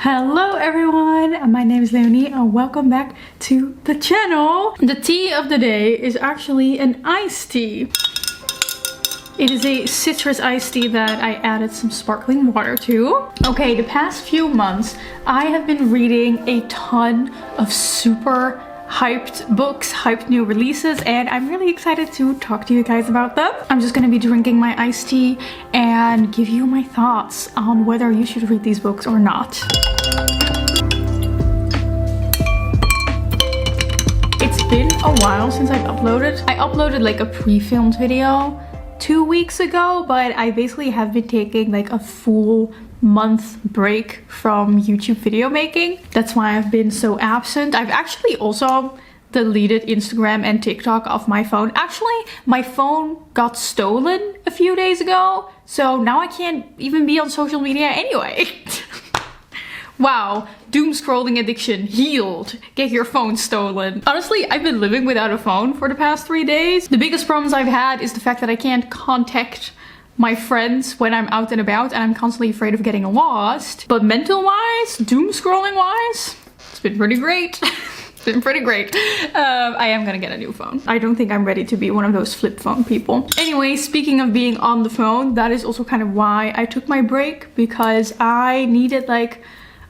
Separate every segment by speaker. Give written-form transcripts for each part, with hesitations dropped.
Speaker 1: Hello everyone, my name is Leonie and welcome back to the channel. The tea of the day is actually an iced tea. It is a citrus iced tea that I added some sparkling water to. Okay, the past few months I have been reading a ton of super hyped books, hyped new releases, and I'm really excited to talk to you guys about them. I'm just gonna be drinking my iced tea and give you my thoughts on whether you should read these books or not. It's been a while since I've uploaded. I uploaded like a pre-filmed video 2 weeks ago, but I basically have been taking like a full month break from YouTube video making. That's why I've been so absent. I've actually also deleted Instagram and TikTok off my phone. Actually, my phone got stolen a few days ago, so now I can't even be on social media anyway. Wow, doom scrolling addiction healed. Get your phone stolen. Honestly, I've been living without a phone for the past 3 days. The biggest problems I've had is the fact that I can't contact my friends when I'm out and about, and I'm constantly afraid of getting lost. But mental wise, doom scrolling wise, it's been pretty great. It's been pretty great. I am gonna get a new phone. I don't think I'm ready to be one of those flip phone people. Anyway, speaking of being on the phone, that is also kind of why I took my break, because I needed like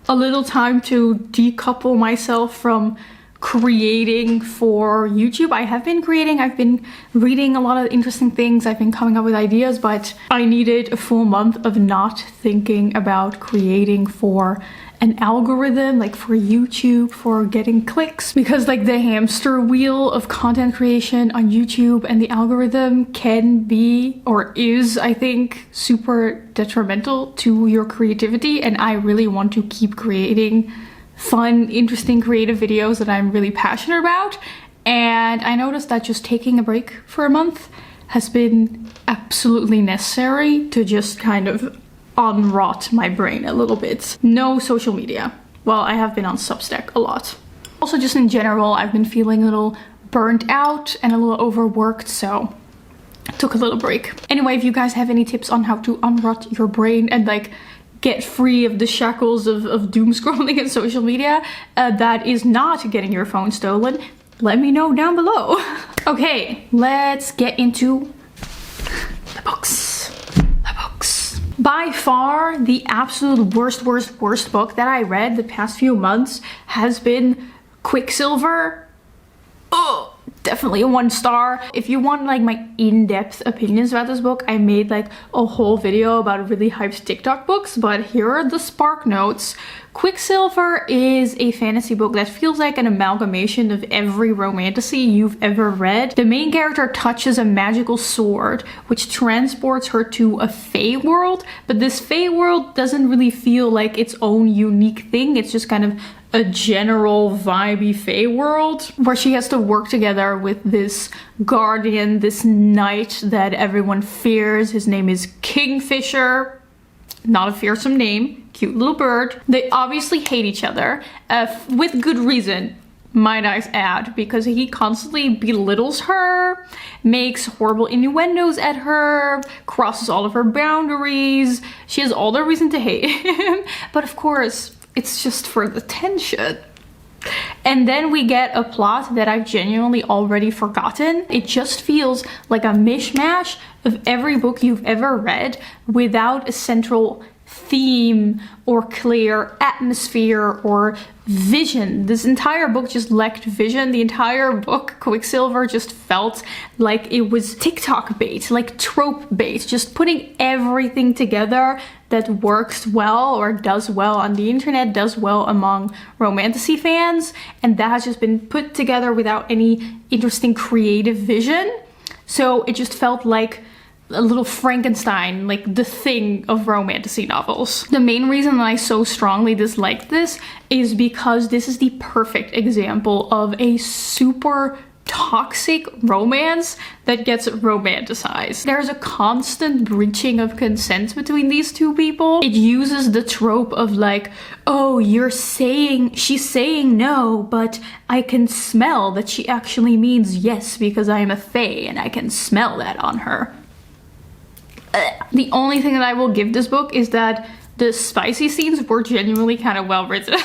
Speaker 1: a little time to decouple myself from creating for YouTube. I have been creating, I've been reading a lot of interesting things, I've been coming up with ideas, but I needed a full month of not thinking about creating for an algorithm, like for YouTube, for getting clicks, because like the hamster wheel of content creation on YouTube and the algorithm can be, or is, I think, super detrimental to your creativity, and I really want to keep creating fun, interesting, creative videos that I'm really passionate about. And I noticed that just taking a break for a month has been absolutely necessary to just kind of unrot my brain a little bit. No social media. Well, I have been on Substack a lot. Also, just in general, I've been feeling a little burnt out and a little overworked, so I took a little break. Anyway, if you guys have any tips on how to unrot your brain and like get free of the shackles of doom scrolling and social media that is not getting your phone stolen, let me know down below. Okay, let's get into the books. By far, the absolute worst book that I read the past few months has been Quicksilver. Oh, definitely a 1 star. If you want like my in-depth opinions about this book, I made like a whole video about really hyped TikTok books, but here are the spark notes. Quicksilver is a fantasy book that feels like an amalgamation of every romantasy you've ever read. The main character touches a magical sword, which transports her to a fave world, but this fave world doesn't really feel like its own unique thing. It's just kind of a general vibey fae world where she has to work together with this guardian, this knight that everyone fears. His name is Kingfisher. Not a fearsome name, cute little bird. They obviously hate each other with good reason, might I add, because he constantly belittles her, makes horrible innuendos at her, crosses all of her boundaries. She has all the reason to hate him, but of course, it's just for the tension. And then we get a plot that I've genuinely already forgotten. It just feels like a mishmash of every book you've ever read without a central theme or clear atmosphere or vision. This entire book just lacked vision. The entire book, Quicksilver, just felt like it was TikTok bait, like trope bait, just putting everything together that works well or does well on the internet, does well among romantasy fans, and that has just been put together without any interesting creative vision. So it just felt like a little Frankenstein, like the thing of romantasy novels. The main reason that I so strongly disliked this is because this is the perfect example of a super toxic romance that gets romanticized. There's a constant breaching of consent between these two people. It uses the trope of like, oh, she's saying no, but I can smell that she actually means yes because I am a fae and I can smell that on her. The only thing that I will give this book is that the spicy scenes were genuinely kind of well written.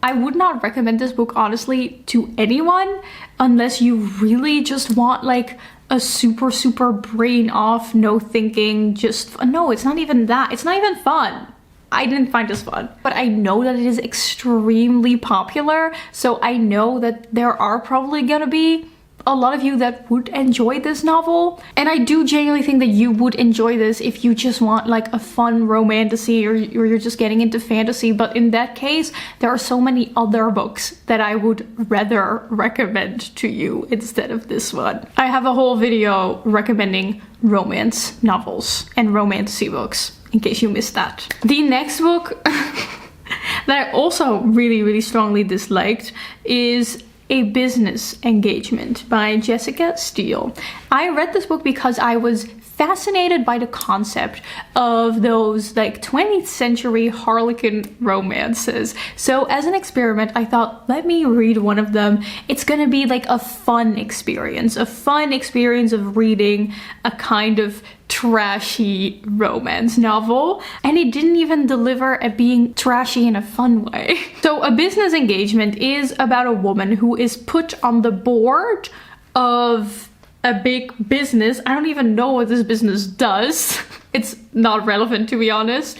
Speaker 1: I would not recommend this book honestly to anyone unless you really just want like a super brain off, no thinking, just no, it's not even that. It's not even fun. I didn't find this fun, but I know that it is extremely popular, so I know that there are probably gonna be a lot of you that would enjoy this novel, and I do genuinely think that you would enjoy this if you just want like a fun romantasy, or you're just getting into fantasy. But in that case, there are so many other books that I would rather recommend to you instead of this one. I have a whole video recommending romance novels and romantasy books, in case you missed that. The next book that I also really strongly disliked is A Business Engagement by Jessica Steele. I read this book because I was fascinated by the concept of those like 20th century Harlequin romances. So as an experiment, I thought, let me read one of them. It's gonna be like a fun experience of reading a kind of trashy romance novel, and it didn't even deliver at being trashy in a fun way. So A Business Engagement is about a woman who is put on the board of a big business. I don't even know what this business does. It's not relevant, to be honest,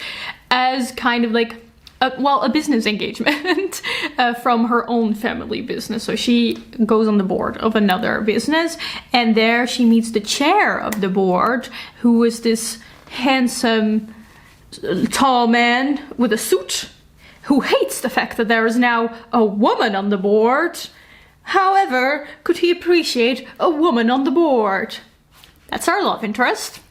Speaker 1: as kind of like a business engagement from her own family business. So she goes on the board of another business, and there she meets the chair of the board, who is this handsome, tall man with a suit who hates the fact that there is now a woman on the board. However, could he appreciate a woman on the board? That's our love interest.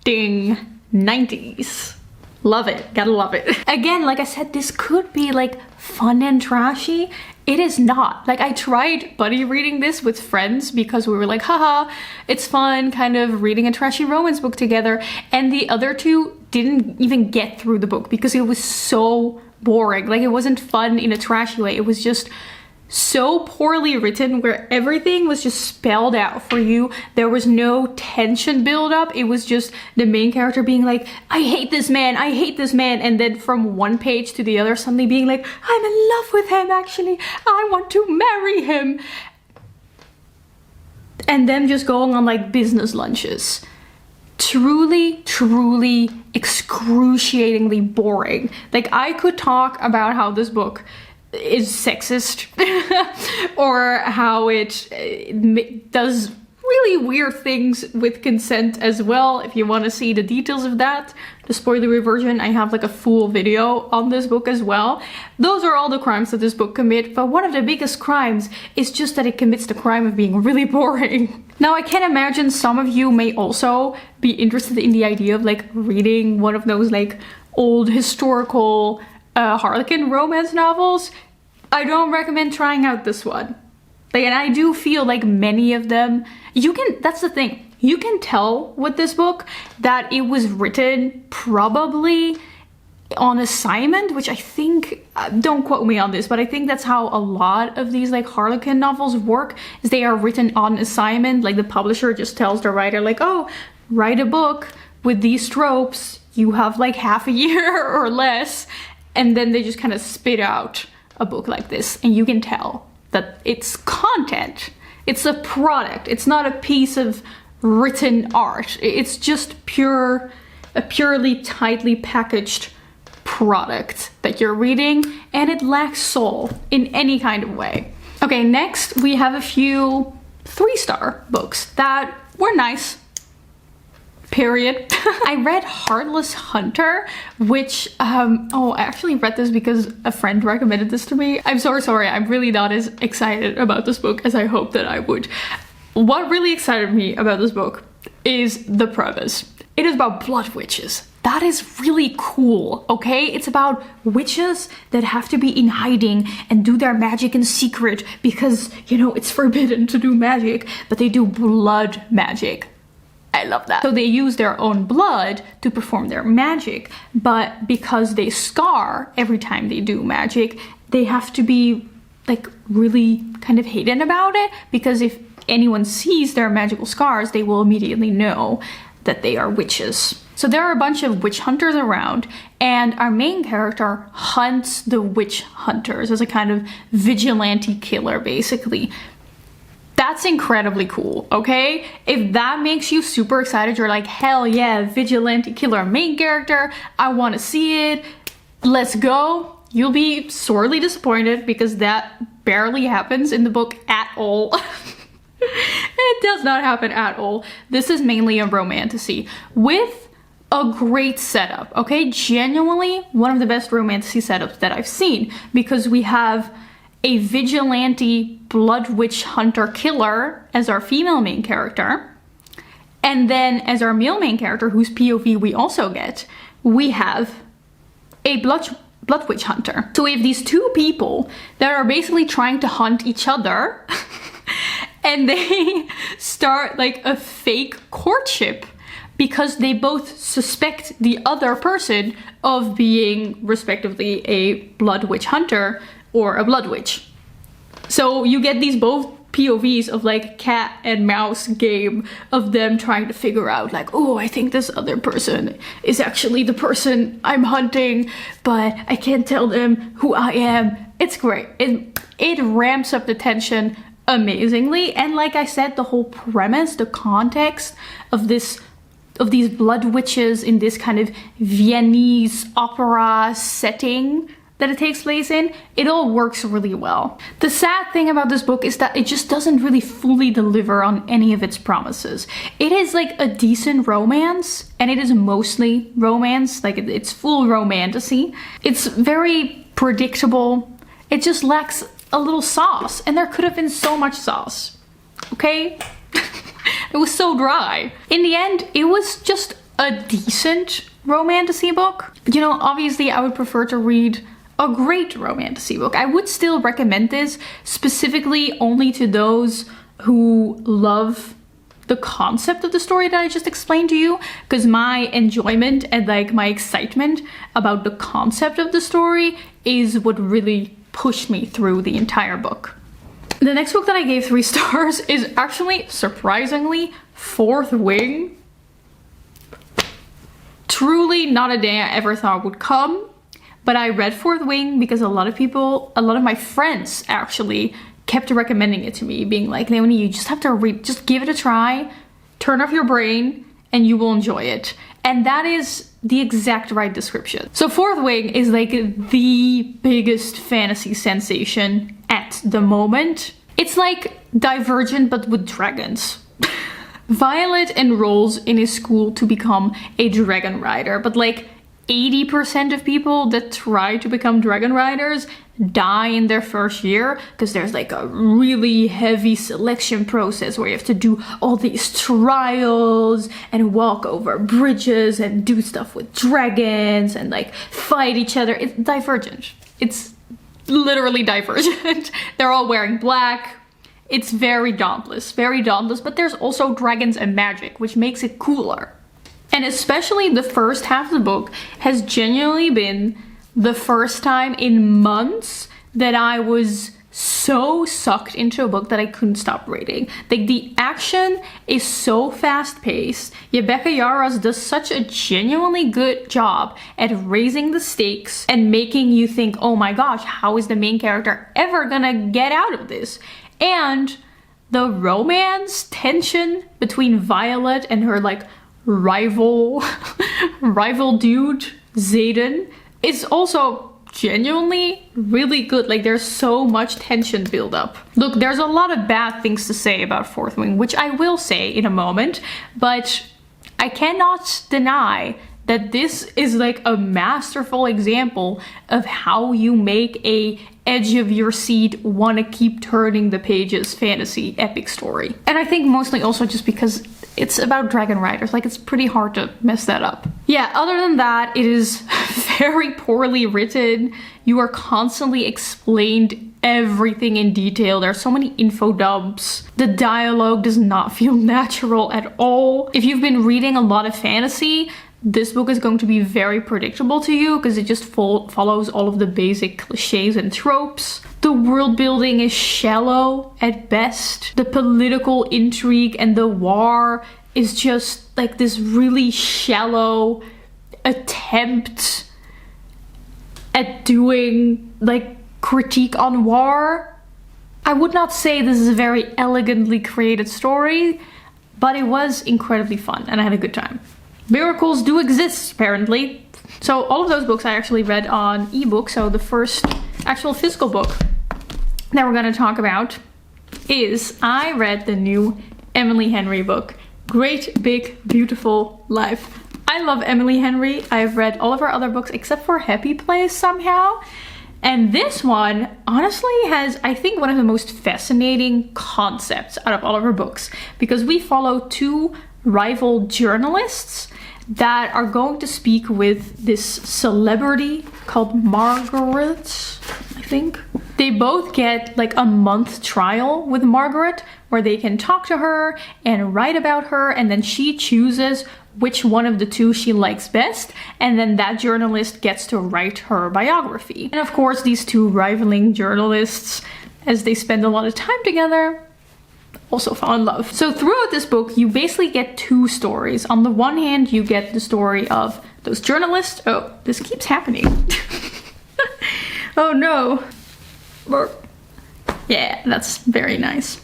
Speaker 1: Ding. 90s. Love it. Gotta love it. Again, like I said, this could be like fun and trashy. It is not. Like, I tried buddy reading this with friends because we were like, haha, it's fun kind of reading a trashy romance book together. And the other two didn't even get through the book because it was so boring. Like, it wasn't fun in a trashy way. It was just so poorly written, where everything was just spelled out for you. There was no tension build up. It was just the main character being like, I hate this man, I hate this man, and then from one page to the other suddenly being like, I'm in love with him, actually, I want to marry him, and them just going on like business lunches. Truly excruciatingly boring. Like, I could talk about how this book is sexist or how it does really weird things with consent as well. If you want to see the details of that, the spoilery version, I have like a full video on this book as well. Those are all the crimes that this book commits, but one of the biggest crimes is just that it commits the crime of being really boring. Now, I can imagine some of you may also be interested in the idea of like reading one of those like old historical Harlequin romance novels. I don't recommend trying out this one. Like, and I do feel like many of them, that's the thing, you can tell with this book that it was written probably on assignment, which I think, don't quote me on this, but I think that's how a lot of these like Harlequin novels work, is they are written on assignment. Like, the publisher just tells the writer like, oh, write a book with these tropes, you have like half a year or less, and then they just kind of spit out a book like this, and you can tell that it's content, it's a product, it's not a piece of written art, it's just a purely tightly packaged product that you're reading, and it lacks soul in any kind of way. Okay, next we have a few 3-star books that were nice. Period. I read Heartless Hunter, which, I actually read this because a friend recommended this to me. I'm so sorry, I'm really not as excited about this book as I hoped that I would. What really excited me about this book is the premise. It is about blood witches. That is really cool, okay? It's about witches that have to be in hiding and do their magic in secret because, you know, it's forbidden to do magic, but they do blood magic. I love that. So they use their own blood to perform their magic, but because they scar every time they do magic, they have to be like really kind of hidden about it, because if anyone sees their magical scars, they will immediately know that they are witches. So there are a bunch of witch hunters around, and our main character hunts the witch hunters as a kind of vigilante killer, basically. That's incredibly cool, okay? If that makes you super excited, you're like, hell yeah, vigilante killer main character, I want to see it, let's go. You'll be sorely disappointed because that barely happens in the book at all. It does not happen at all. This is mainly a romantasy with a great setup, okay? Genuinely one of the best romantasy setups that I've seen, because we have a vigilante blood witch hunter killer as our female main character, and then as our male main character, whose POV we also get, we have a blood witch hunter. So we have these two people that are basically trying to hunt each other and they start like a fake courtship because they both suspect the other person of being respectively a blood witch hunter or a blood witch. So you get these both POVs of like cat and mouse game of them trying to figure out like, oh, I think this other person is actually the person I'm hunting, but I can't tell them who I am. It's great. It ramps up the tension amazingly. And like I said, the whole premise, the context of these blood witches in this kind of Viennese opera setting that it takes place in, it all works really well. The sad thing about this book is that it just doesn't really fully deliver on any of its promises. It is like a decent romance, and it is mostly romance, like it's full romantasy. It's very predictable. It just lacks a little sauce, and there could have been so much sauce, okay? It was so dry. In the end, it was just a decent romantasy book. You know, obviously I would prefer to read a great romantasy book. I would still recommend this specifically only to those who love the concept of the story that I just explained to you, because my enjoyment and like my excitement about the concept of the story is what really pushed me through the entire book. The next book that I gave 3 stars is actually, surprisingly, Fourth Wing. Truly not a day I ever thought would come. But I read Fourth Wing because a lot of my friends actually kept recommending it to me, being like, Leonie, you just have to read, just give it a try, turn off your brain, and you will enjoy it. And that is the exact right description. So Fourth Wing is like the biggest fantasy sensation at the moment. It's like Divergent but with dragons. Violet enrolls in a school to become a dragon rider, but like 80% of people that try to become dragon riders die in their first year, because there's like a really heavy selection process where you have to do all these trials and walk over bridges and do stuff with dragons and like fight each other. It's Divergent. It's literally Divergent. They're all wearing black. It's very dauntless, but there's also dragons and magic, which makes it cooler. And especially the first half of the book has genuinely been the first time in months that I was so sucked into a book that I couldn't stop reading. Like, the action is so fast paced. Rebecca Yarros does such a genuinely good job at raising the stakes and making you think, oh my gosh, how is the main character ever gonna get out of this? And the romance tension between Violet and her like rival dude Zayden is also genuinely really good. Like, there's so much tension build up. Look, there's a lot of bad things to say about Fourth Wing, which I will say in a moment, but I cannot deny that this is like a masterful example of how you make a edge of your seat, wanna keep turning the pages fantasy epic story. And I think mostly also just because it's about dragon riders, like it's pretty hard to mess that up. Yeah, other than that, it is very poorly written. You are constantly explained everything in detail. There are so many info dumps. The dialogue does not feel natural at all. If you've been reading a lot of fantasy, this book is going to be very predictable to you because it just follows all of the basic cliches and tropes. The world building is shallow at best. The political intrigue and the war is just like this really shallow attempt at doing like critique on war. I would not say this is a very elegantly created story, but it was incredibly fun and I had a good time. Miracles do exist, apparently. So all of those books I actually read on ebook. So the first actual physical book that we're going to talk about is I read the new Emily Henry book, Great Big Beautiful Life. I love Emily Henry. I've read all of her other books except for Happy Place somehow. And this one honestly has, I think, one of the most fascinating concepts out of all of her books, because we follow two rival journalists that are going to speak with this celebrity called Margaret, I think. They both get like a month trial with Margaret where they can talk to her and write about her, and then she chooses which one of the two she likes best, and then that journalist gets to write her biography. And of course, these two rivaling journalists, as they spend a lot of time together, also fall in love. So throughout this book, you basically get two stories. On the one hand, you get the story of those journalists. Oh, this keeps happening. Oh no. Yeah, that's very nice.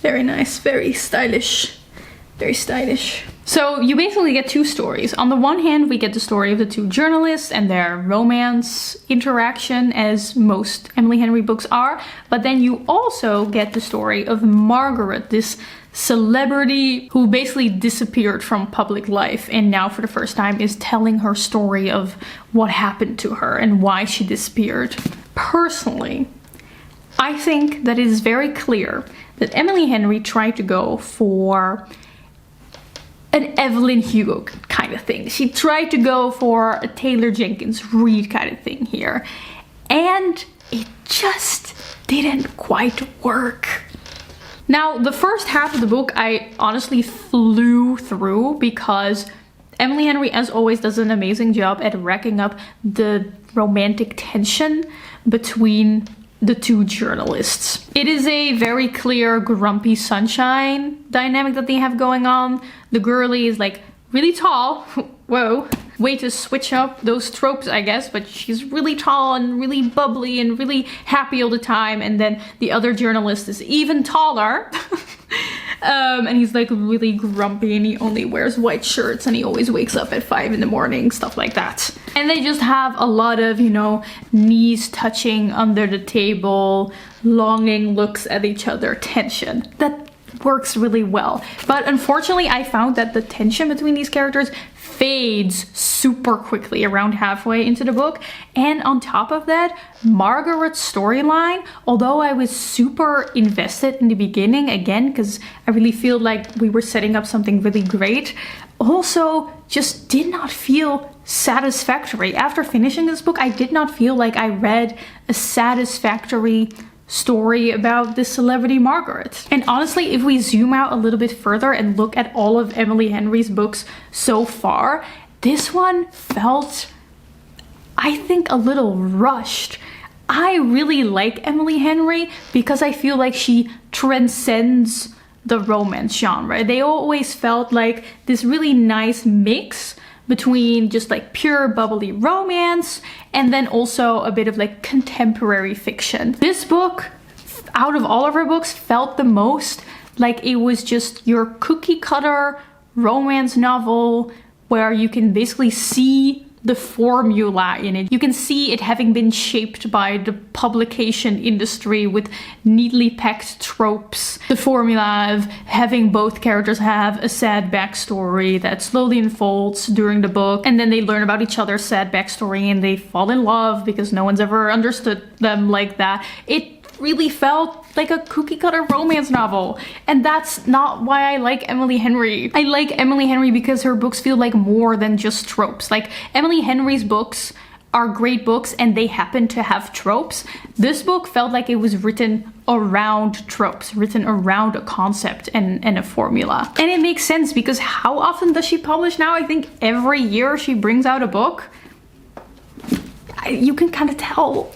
Speaker 1: Very nice, very stylish. Very stylish. So you basically get two stories. On the one hand, we get the story of the two journalists and their romance interaction, as most Emily Henry books are. But then you also get the story of Margaret, this celebrity who basically disappeared from public life and now for the first time is telling her story of what happened to her and why she disappeared. Personally, I think that it is very clear that Emily Henry tried to go for an Evelyn Hugo kind of thing. She tried to go for a Taylor Jenkins Reid kind of thing here. And it just didn't quite work. Now, the first half of the book I honestly flew through because Emily Henry, as always, does an amazing job at racking up the romantic tension between the two journalists. It is a very clear grumpy sunshine dynamic that they have going on. The girlie is like really tall. Whoa. Way to switch up those tropes, I guess, but she's really tall and really bubbly and really happy all the time. And then the other journalist is even taller. And he's like really grumpy and he only wears white shirts and he always wakes up at 5 in the morning, stuff like that. And they just have a lot of, you know, knees touching under the table, longing looks at each other, tension. That works really well. But unfortunately, I found that the tension between these characters fades super quickly around halfway into the book. And on top of that, Margaret's storyline, although I was super invested in the beginning, again, because I really feel like we were setting up something really great, also just did not feel satisfactory. After finishing this book, I did not feel like I read a satisfactory story about this celebrity Margaret. And honestly, if we zoom out a little bit further and look at all of Emily Henry's books so far, this one felt, I think, a little rushed. I really like Emily Henry because I feel like she transcends the romance genre. They always felt like this really nice mix between just like pure bubbly romance and then also a bit of like contemporary fiction. This book, out of all of her books, felt the most like it was just your cookie cutter romance novel where you can basically see the formula in it. You can see it having been shaped by the publication industry with neatly packed tropes. The formula of having both characters have a sad backstory that slowly unfolds during the book, and then they learn about each other's sad backstory and they fall in love because no one's ever understood them like that. It really felt like a cookie cutter romance novel, and that's not why I like Emily Henry. I like Emily Henry because her books feel like more than just tropes. Like, Emily Henry's books are great books and they happen to have tropes. This book felt like it was written around tropes, written around a concept and a formula. And it makes sense because how often does she publish now? I think every year she brings out a book. You can kind of tell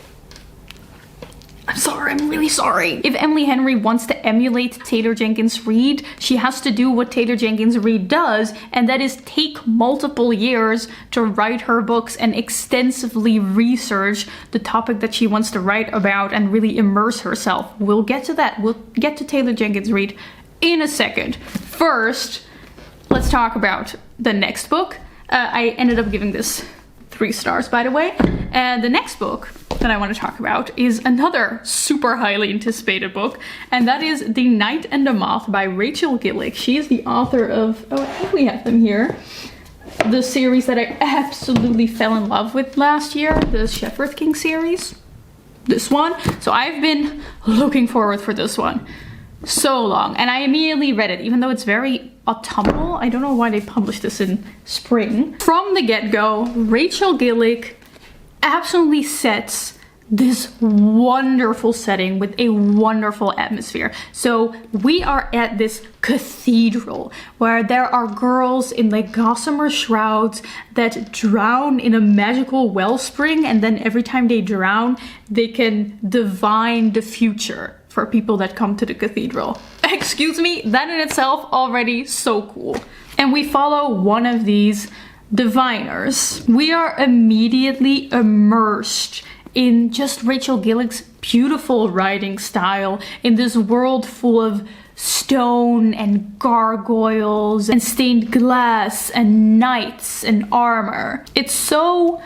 Speaker 1: I'm sorry, I'm really sorry. If Emily Henry wants to emulate Taylor Jenkins Reid, she has to do what Taylor Jenkins Reid does, and that is take multiple years to write her books and extensively research the topic that she wants to write about and really immerse herself. We'll get to that. We'll get to Taylor Jenkins Reid in a second. First, let's talk about the next book. I ended up giving this 3 stars, by the way. And the next book that I want to talk about is another super highly anticipated book, and that is The Knight and the Moth by Rachel Gillick. She is the author of, oh, I think we have them here, the series that I absolutely fell in love with last year, the Shepherd King series. This one. So I've been looking forward for this one so long, and I immediately read it, even though it's very autumnal. I don't know why they published this in spring. From the get-go, Rachel Gillick absolutely sets this wonderful setting with a wonderful atmosphere. So we are at this cathedral where there are girls in like gossamer shrouds that drown in a magical wellspring, and then every time they drown, they can divine the future for people that come to the cathedral. Excuse me, that in itself already so cool. And we follow one of these diviners. We are immediately immersed in just Rachel Gillick's beautiful writing style in this world full of stone and gargoyles and stained glass and knights and armor. It's so,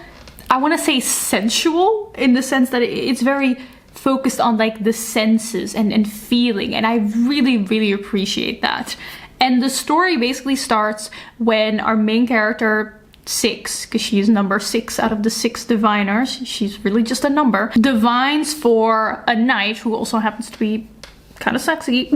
Speaker 1: I want to say sensual, in the sense that it's very focused on like the senses and feeling, and I really appreciate that. And the story basically starts when our main character, 6, because she's number 6 out of the 6 diviners, she's really just a number, divines for a knight who also happens to be kind of sexy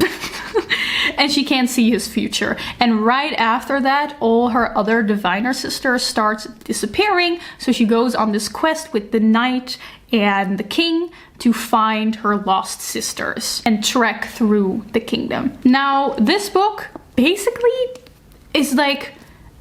Speaker 1: and she can't see his future. And right after that, all her other diviner sisters starts disappearing, so she goes on this quest with the knight and the king to find her lost sisters and trek through the kingdom. Now, this book basically is like,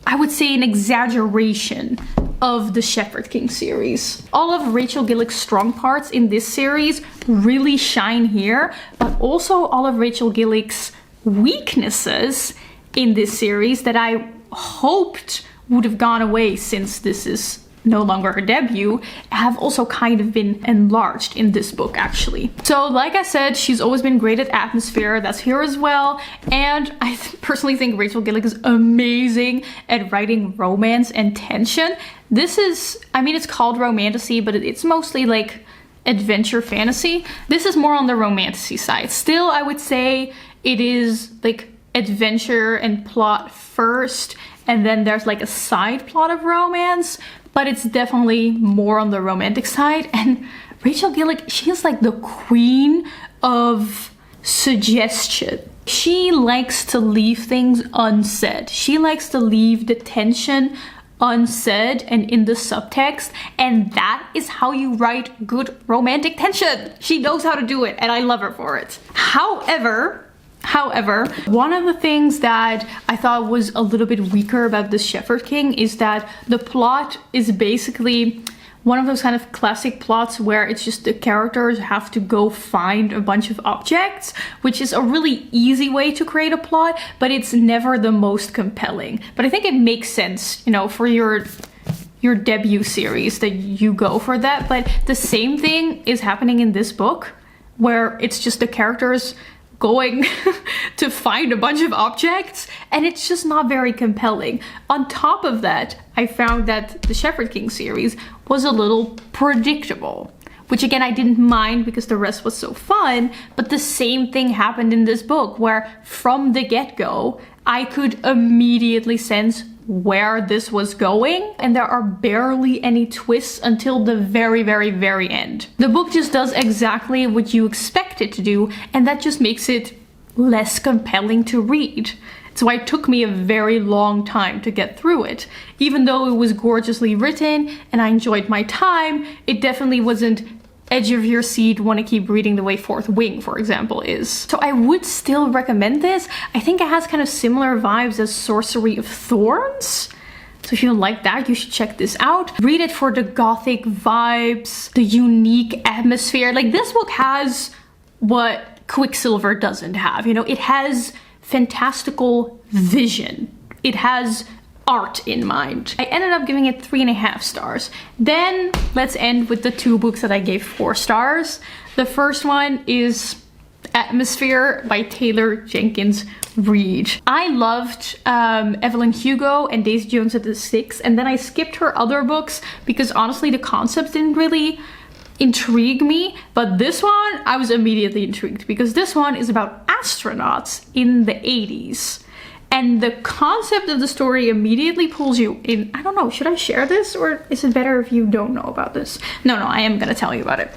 Speaker 1: I would say, an exaggeration of the Shepherd King series. All of Rachel Gillick's strong parts in this series really shine here, but also all of Rachel Gillick's weaknesses in this series that I hoped would have gone away since this is no longer her debut, have also kind of been enlarged in this book, actually. So like I said, she's always been great at atmosphere. That's here as well. And I personally think Rachel Gillick is amazing at writing romance and tension. This is, I mean, it's called romantasy, but it's mostly like adventure fantasy. This is more on the romantasy side. Still, I would say it is like adventure and plot first, and then there's like a side plot of romance, but it's definitely more on the romantic side. And Rachel Gillick, she is like the queen of suggestion. She likes to leave things unsaid. She likes to leave the tension unsaid and in the subtext, and that is how you write good romantic tension. She knows how to do it, and I love her for it. However, one of the things that I thought was a little bit weaker about the Shepherd King is that the plot is basically one of those kind of classic plots where it's just the characters have to go find a bunch of objects, which is a really easy way to create a plot, but it's never the most compelling. But I think it makes sense, you know, for your debut series that you go for that. But the same thing is happening in this book, where it's just the characters going to find a bunch of objects, and it's just not very compelling. On top of that, I found that the Shepherd King series was a little predictable, which again I didn't mind because the rest was so fun, but the same thing happened in this book, where from the get-go I could immediately sense where this was going, and there are barely any twists until the very end. The book just does exactly what you expect it to do, and that just makes it less compelling to read. That's why it took me a very long time to get through it. Even though it was gorgeously written and I enjoyed my time, it definitely wasn't edge of your seat, want to keep reading the way Fourth Wing, for example, is. So I would still recommend this. I think it has kind of similar vibes as Sorcery of Thorns. So if you like that, you should check this out. Read it for the gothic vibes, the unique atmosphere. Like, this book has what Quicksilver doesn't have. You know, it has fantastical vision. It has art in mind. I ended up giving it 3.5 stars. Then let's end with the 2 books that I gave 4 stars. The first one is Atmosphere by Taylor Jenkins Reid. I loved Evelyn Hugo and Daisy Jones at the Six, and then I skipped her other books because honestly the concept didn't really intrigue me. But this one I was immediately intrigued because this one is about astronauts in the 80s. And the concept of the story immediately pulls you in. I don't know, should I share this or is it better if you don't know about this? No, I am gonna tell you about it.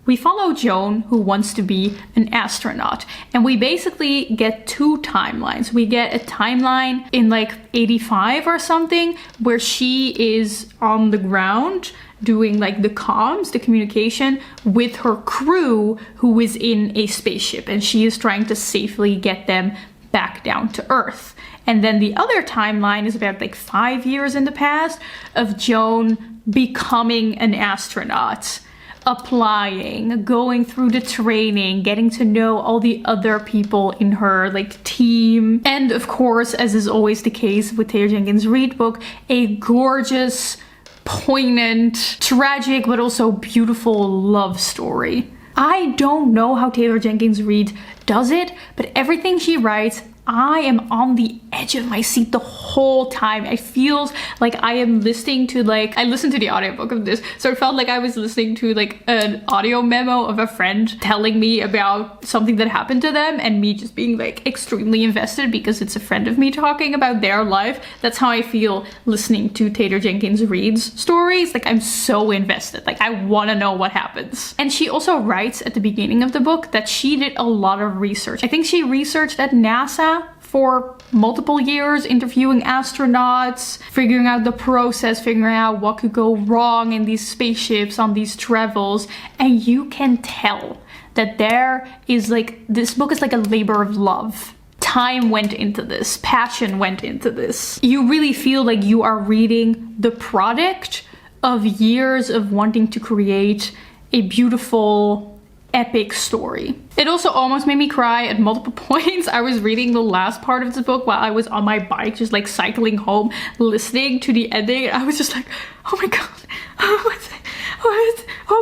Speaker 1: We follow Joan, who wants to be an astronaut. And we basically get 2 timelines. We get a timeline in like 85 or something, where she is on the ground doing like the comms, the communication with her crew, who is in a spaceship. And she is trying to safely get them back down to Earth. And then the other timeline is about like 5 years in the past of Joan becoming an astronaut, applying, going through the training, getting to know all the other people in her like team. And of course, as is always the case with Taylor Jenkins Reid book, a gorgeous, poignant, tragic, but also beautiful love story. I don't know how Taylor Jenkins Reid does it, but everything she writes, I am on the edge of my seat the whole time. I feel like I am listening to like, I listened to the audiobook of this, so it felt like I was listening to like an audio memo of a friend telling me about something that happened to them and me just being like extremely invested because it's a friend of me talking about their life. That's how I feel listening to Taylor Jenkins Reid's stories. Like, I'm so invested. Like, I want to know what happens. And she also writes at the beginning of the book that she did a lot of research. I think she researched at NASA for multiple years, interviewing astronauts, figuring out the process, figuring out what could go wrong in these spaceships on these travels. And you can tell that there is like, this book is like a labor of love. Time went into this, passion went into this. You really feel like you are reading the product of years of wanting to create a beautiful, epic story. It also almost made me cry at multiple points. I was reading the last part of the book while I was on my bike, just like cycling home, listening to the ending. I was just like, oh my god, oh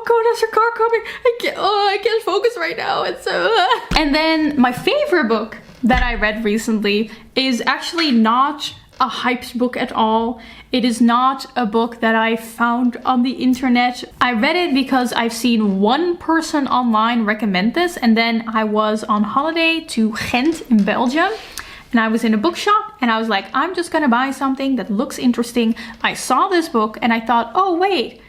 Speaker 1: god, there's a car coming. I can't focus right now. It's so And then my favorite book that I read recently is actually not a hyped book at all. It is not a book that I found on the internet. I read it because I've seen one person online recommend this, and then I was on holiday to Ghent in Belgium, and I was in a bookshop and I was like, I'm just gonna buy something that looks interesting. I saw this book and I thought, oh wait,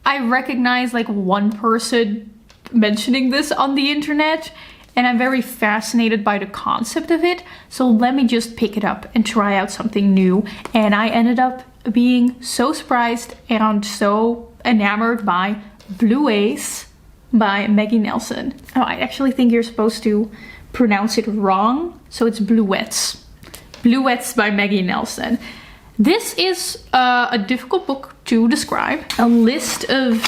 Speaker 1: I recognize like one person mentioning this on the internet, and I'm very fascinated by the concept of it. So let me just pick it up and try out something new. And I ended up being so surprised and so enamored by Bluets by Maggie Nelson. Oh, I actually think you're supposed to pronounce it wrong. So it's Bluets. Bluets by Maggie Nelson. This is a difficult book to describe. A list of,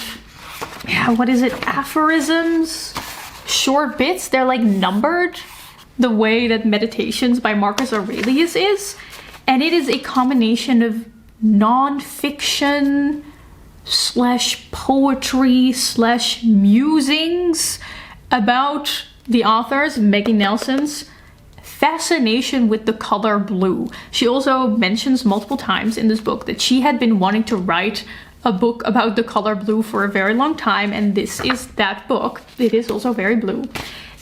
Speaker 1: what is it, aphorisms? Short bits. They're like numbered the way that Meditations by Marcus Aurelius is. And it is a combination of non-fiction / poetry / musings about the author's, Maggie Nelson's, fascination with the color blue. She also mentions multiple times in this book that she had been wanting to write a book about the color blue for a very long time, and this is that book. It is also very blue.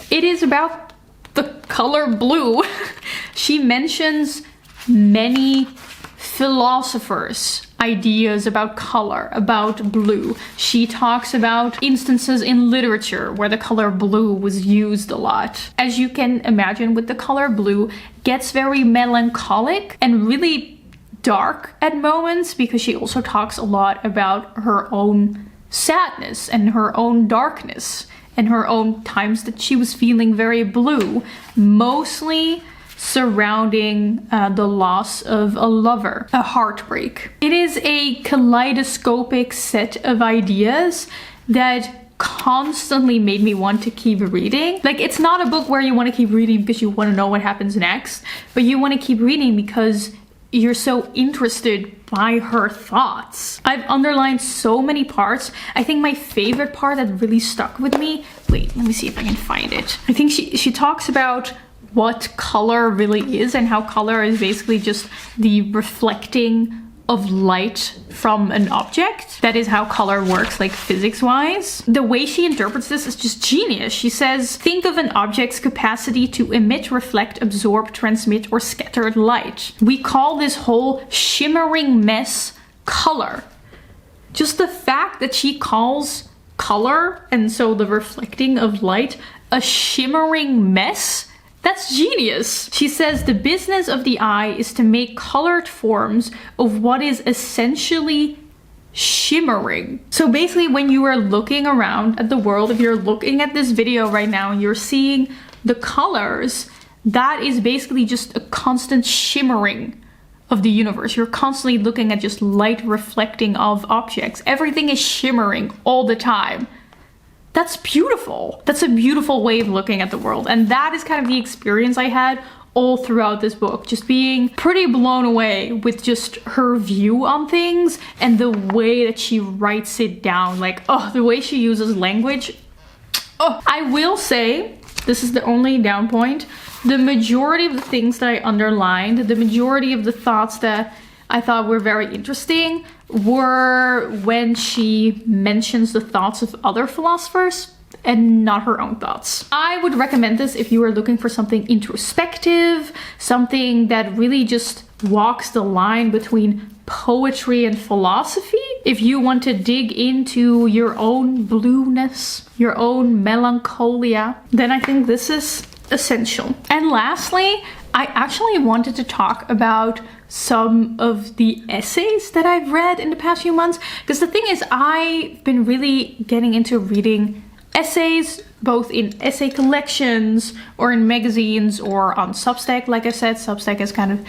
Speaker 1: It is about the color blue. She mentions many philosophers' ideas about color, about blue. She talks about instances in literature where the color blue was used a lot. As you can imagine, with the color blue, gets very melancholic and really dark at moments, because she also talks a lot about her own sadness and her own darkness and her own times that she was feeling very blue. Mostly surrounding the loss of a lover, a heartbreak. It is a kaleidoscopic set of ideas that constantly made me want to keep reading. Like, it's not a book where you want to keep reading because you want to know what happens next, but you want to keep reading because you're so interested by her thoughts. I've underlined so many parts. I think my favorite part that really stuck with me, wait, let me see if I can find it. I think she talks about what color really is and how color is basically just the reflecting of light from an object. That is how color works, like physics-wise. The way she interprets this is just genius. She says, think of an object's capacity to emit, reflect, absorb, transmit, or scatter light. We call this whole shimmering mess color. Just the fact that she calls color, and so the reflecting of light, a shimmering mess, that's genius. She says the business of the eye is to make colored forms of what is essentially shimmering. So basically, when you are looking around at the world, if you're looking at this video right now and you're seeing the colors, that is basically just a constant shimmering of the universe. You're constantly looking at just light reflecting of objects. Everything is shimmering all the time. That's beautiful. That's a beautiful way of looking at the world. And that is kind of the experience I had all throughout this book. Just being pretty blown away with just her view on things and the way that she writes it down. Like, oh, the way she uses language. Oh, I will say, this is the only down point. The majority of the things that I underlined, the majority of the thoughts that I thought were very interesting were when she mentions the thoughts of other philosophers and not her own thoughts. I would recommend this if you are looking for something introspective, something that really just walks the line between poetry and philosophy. If you want to dig into your own blueness, your own melancholia, then I think this is essential. And lastly, I actually wanted to talk about some of the essays that I've read in the past few months, because the thing is, I've been really getting into reading essays, both in essay collections or in magazines or on Substack. Like I said, Substack has kind of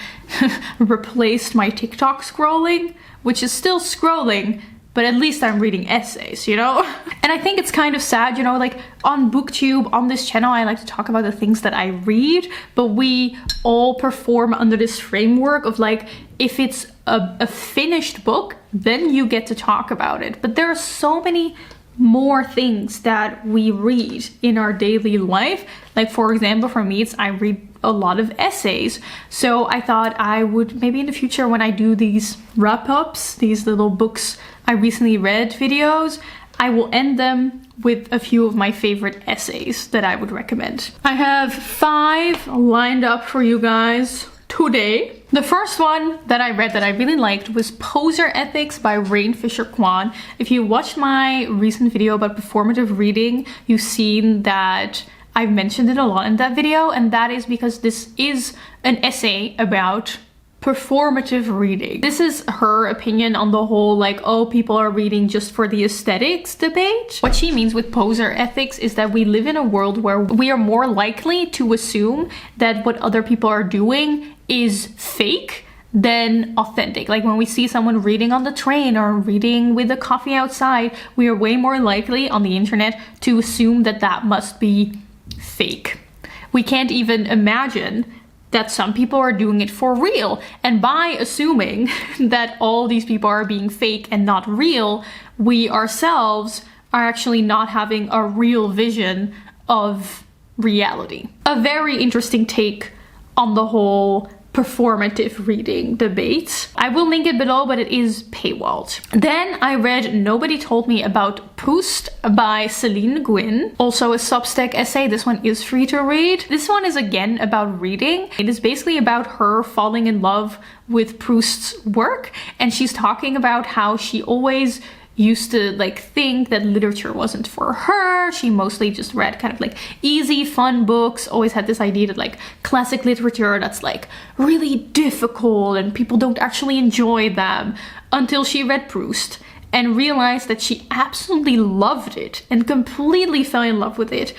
Speaker 1: replaced my TikTok scrolling, which is still scrolling, but at least I'm reading essays, you know? And I think it's kind of sad, you know, like on BookTube, on this channel, I like to talk about the things that I read, but we all perform under this framework of like, if it's a finished book, then you get to talk about it. But there are so many more things that we read in our daily life. Like, for example, for me, I read a lot of essays. So I thought I would maybe in the future, when I do these wrap-ups, these little books I recently read videos, I will end them with a few of my favorite essays that I would recommend. I have 5 lined up for you guys today. The first one that I read that I really liked was Poser Ethics by Rayne Quann. If you watched my recent video about performative reading, you've seen that I've mentioned it a lot in that video, and that is because this is an essay about performative reading. This is her opinion on the whole, like, oh, people are reading just for the aesthetics debate. What she means with poser ethics is that we live in a world where we are more likely to assume that what other people are doing is fake than authentic. Like when we see someone reading on the train or reading with a coffee outside, we are way more likely on the internet to assume that that must be fake. We can't even imagine that some people are doing it for real. And by assuming that all these people are being fake and not real, we ourselves are actually not having a real vision of reality. A very interesting take on the whole performative reading debate. I will link it below, but it is paywalled. Then I read Nobody Told Me About Proust by Celine Nguyen, also a Substack essay. This one is free to read. This one is again about reading. It is basically about her falling in love with Proust's work, and she's talking about how she always used to like think that literature wasn't for her. She mostly just read kind of like easy, fun books, always had this idea that like classic literature that's like really difficult and people don't actually enjoy them, until she read Proust and realized that she absolutely loved it and completely fell in love with it.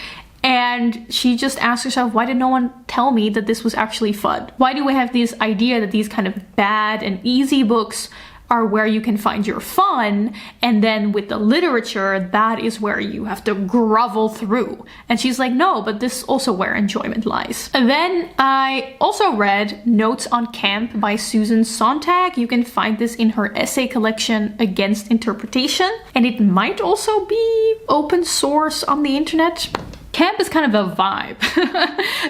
Speaker 1: And she just asked herself, why did no one tell me that this was actually fun? Why do we have this idea that these kind of bad and easy books are where you can find your fun, and then with the literature, that is where you have to grovel through? And she's like, no, but this is also where enjoyment lies. And then I also read Notes on Camp by Susan Sontag. You can find this in her essay collection Against Interpretation, and it might also be open source on the internet. Camp is kind of a vibe.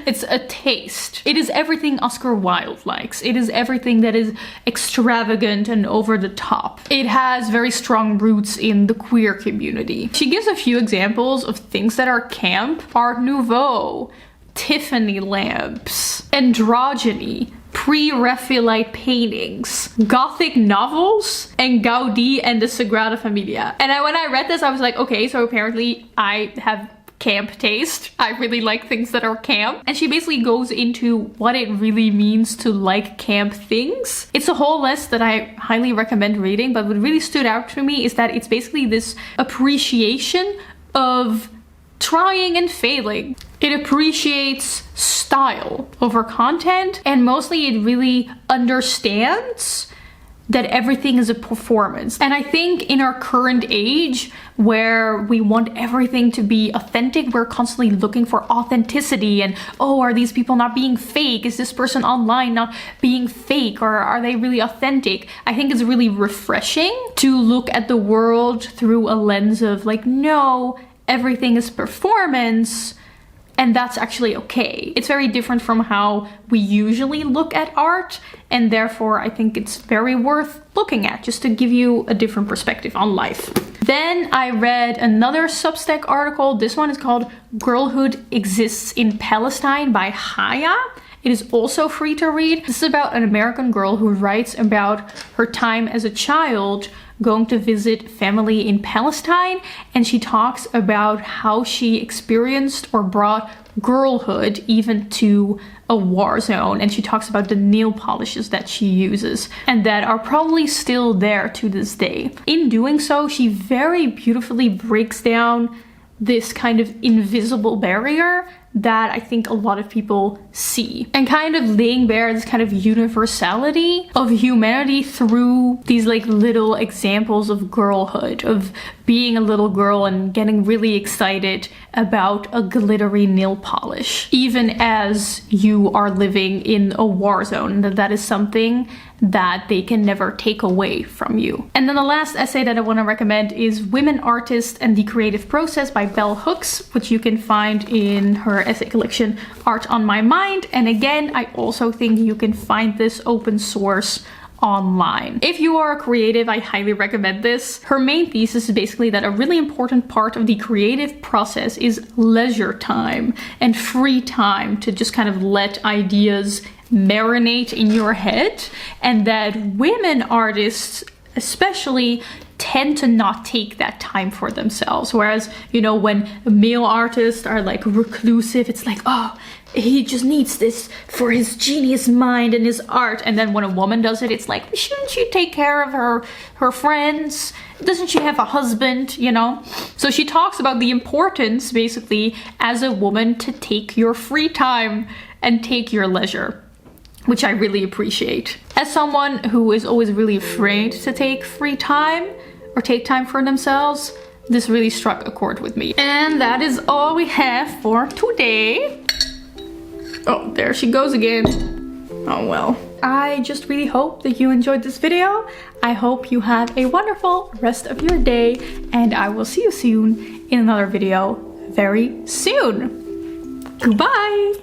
Speaker 1: It's a taste. It is everything Oscar Wilde likes. It is everything that is extravagant and over the top. It has very strong roots in the queer community. She gives a few examples of things that are camp: Art Nouveau, Tiffany lamps, androgyny, pre-Raphaelite paintings, Gothic novels, and Gaudí and the Sagrada Familia. And when I read this, I was like, okay, so apparently I have camp taste. I really like things that are camp. And she basically goes into what it really means to like camp things. It's a whole list that I highly recommend reading, but what really stood out to me is that it's basically this appreciation of trying and failing. It appreciates style over content, and mostly it really understands that everything is a performance. And I think in our current age, where we want everything to be authentic, we're constantly looking for authenticity and, oh, are these people not being fake? Is this person online not being fake, or are they really authentic? I think it's really refreshing to look at the world through a lens of like, no, everything is performance, and that's actually okay. It's very different from how we usually look at art, and therefore I think it's very worth looking at, just to give you a different perspective on life. Then I read another Substack article. This one is called Girlhood Exists in Palestine by Haya. It is also free to read. This is about an American girl who writes about her time as a child going to visit family in Palestine, and she talks about how she experienced or brought girlhood even to a war zone, and she talks about the nail polishes that she uses and that are probably still there to this day. In doing so, she very beautifully breaks down this kind of invisible barrier that I think a lot of people see, and kind of laying bare this kind of universality of humanity through these like little examples of girlhood, of being a little girl and getting really excited about a glittery nail polish, even as you are living in a war zone. That is something that they can never take away from you. And then the last essay that I want to recommend is Women Artists and the Creative Process by Bell Hooks, which you can find in her essay collection Art on My Mind. And again, I also think you can find this open source online. If you are a creative, I highly recommend this. Her main thesis is basically that a really important part of the creative process is leisure time and free time to just kind of let ideas marinate in your head, and that women artists especially tend to not take that time for themselves. Whereas, you know, when male artists are like reclusive, it's like, oh, he just needs this for his genius mind and his art. And then when a woman does it, it's like, shouldn't she take care of her friends? Doesn't she have a husband, you know? So she talks about the importance, basically, as a woman to take your free time and take your leisure, which I really appreciate. As someone who is always really afraid to take free time or take time for themselves, this really struck a chord with me. And that is all we have for today. Oh, there she goes again. Oh well. I just really hope that you enjoyed this video. I hope you have a wonderful rest of your day, and I will see you soon in another video very soon. Goodbye!